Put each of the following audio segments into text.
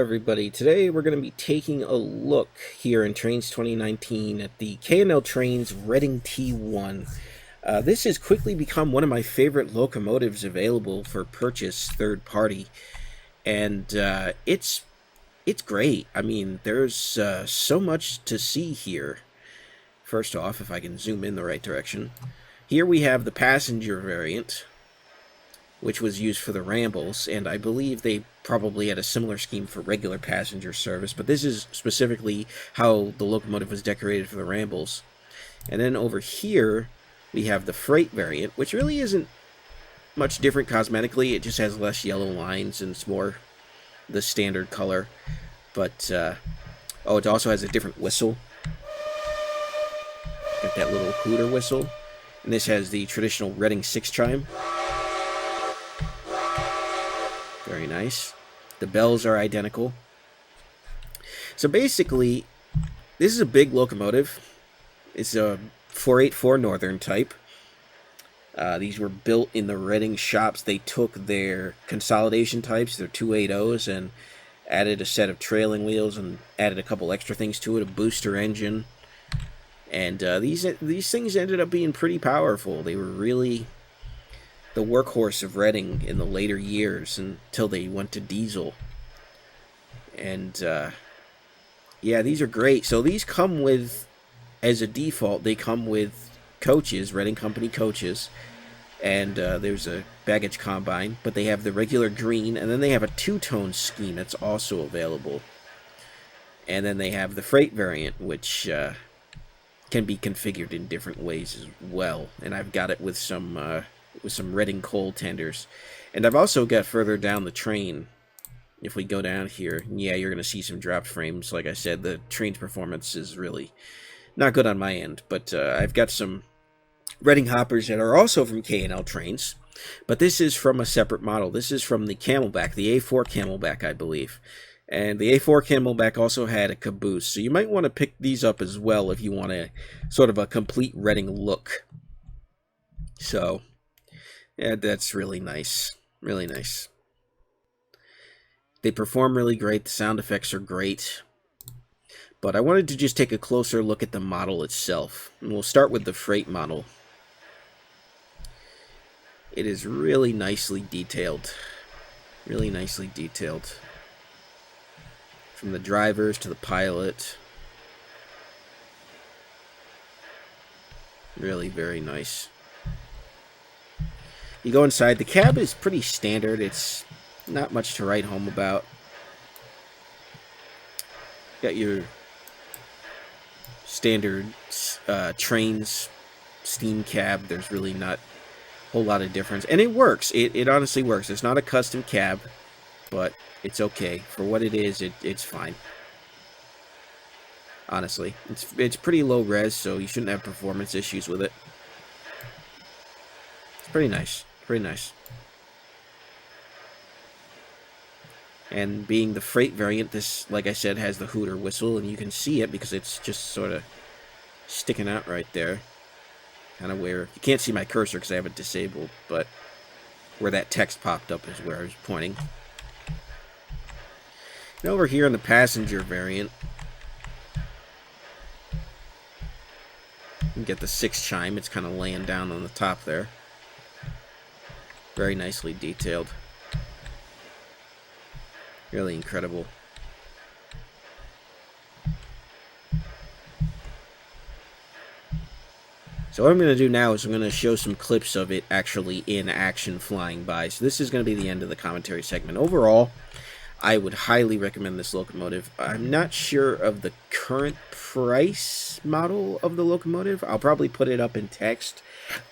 everybody. Today we're going to be taking a look here in Trainz 2019 at the K&L Trainz Reading T-1. This has quickly become one of my favorite locomotives available for purchase third party, and it's great. I mean, there's so much to see here. First off, if I can zoom in the right direction, here we have the passenger variant, which was used for the Rambles, and I believe they probably had a similar scheme for regular passenger service, but this is specifically how the locomotive was decorated for the Rambles. And then over here, we have the freight variant, which really isn't much different cosmetically. It just has less yellow lines, and it's more the standard color. But, oh, it also has a different whistle. Got that little hooter whistle. And this has the traditional Reading 6 chime. Very nice. The bells are identical. So basically, this is a big locomotive. It's a 484 Northern type. These were built in the Reading shops. They took their consolidation types, their 280s, and added a set of trailing wheels and added a couple extra things to it, a booster engine. And these things ended up being pretty powerful. They were really the workhorse of Reading in the later years until they went to diesel. And yeah, these are great. So these come with, as a default, they come with coaches, Reading Company coaches, and there's a baggage combine, but they have the regular green, and then they have a two-tone scheme that's also available. And then they have the freight variant, which can be configured in different ways as well. And I've got it with some Reading coal tenders. And I've also got further down the train, if we go down here, yeah, you're going to see some dropped frames. Like I said, the train's performance is really not good on my end, but I've got some Reading hoppers that are also from K&L Trainz, but this is from a separate model. This is from the Camelback, the A4 Camelback, I believe. And the A4 Camelback also had a caboose, so you might want to pick these up as well if you want a sort of a complete Reading look. So yeah, that's really nice. Really nice. They perform really great. The sound effects are great. But I wanted to just take a closer look at the model itself. And we'll start with the freight model. It is really nicely detailed. Really nicely detailed. From the drivers to the pilot. Really very nice. You go inside, the cab is pretty standard. It's not much to write home about. Got your standard Trainz steam cab. There's really not a whole lot of difference. And it works. It honestly works. It's not a custom cab, but it's okay. For what it is, it's fine. Honestly. It's pretty low res, so you shouldn't have performance issues with it. It's pretty nice. Pretty nice. And being the freight variant, this, like I said, has the hooter whistle, and you can see it because it's just sort of sticking out right there. Kind of where, you can't see my cursor because I have it disabled, but where that text popped up is where I was pointing. And over here in the passenger variant, you can get the 6 chime. It's kind of laying down on the top there. Very nicely detailed. Really incredible. So what I'm going to do now is I'm going to show some clips of it actually in action flying by. So this is going to be the end of the commentary segment. Overall, I would highly recommend this locomotive. I'm not sure of the current price model of the locomotive. I'll probably put it up in text.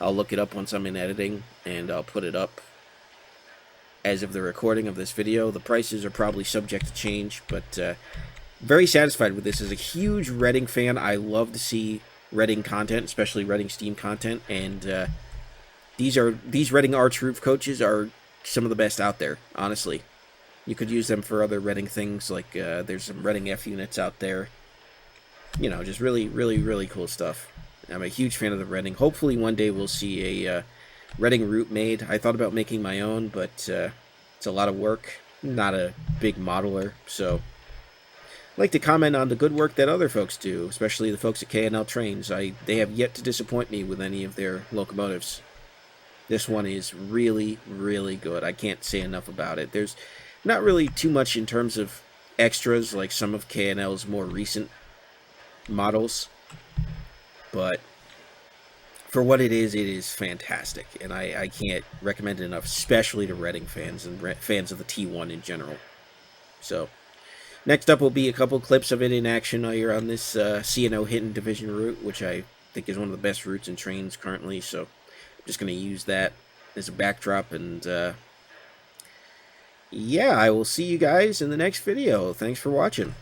I'll look it up once I'm in editing, and I'll put it up as of the recording of this video. The prices are probably subject to change, but very satisfied with this. As a huge Reading fan, I love to see Reading content, especially Reading steam content, and these Reading arch roof coaches are some of the best out there, honestly. You could use them for other Reading things, like there's some Reading F units out there. You know, just really, really, really cool stuff. I'm a huge fan of the Reading. Hopefully one day we'll see a Reading route made. I thought about making my own, but it's a lot of work. not a big modeler, so I'd like to comment on the good work that other folks do, especially the folks at K&L Trainz. They have yet to disappoint me with any of their locomotives. This one is really, really good. I can't say enough about it. There's not really too much in terms of extras like some of K&L's more recent models, but for what it is fantastic, and I can't recommend it enough, especially to Reading fans and fans of the T-1 in general. So, next up will be a couple clips of it in action while you're on this C&O Hidden Division route, which I think is one of the best routes in Trainz currently, so I'm just going to use that as a backdrop, and yeah, I will see you guys in the next video. Thanks for watching.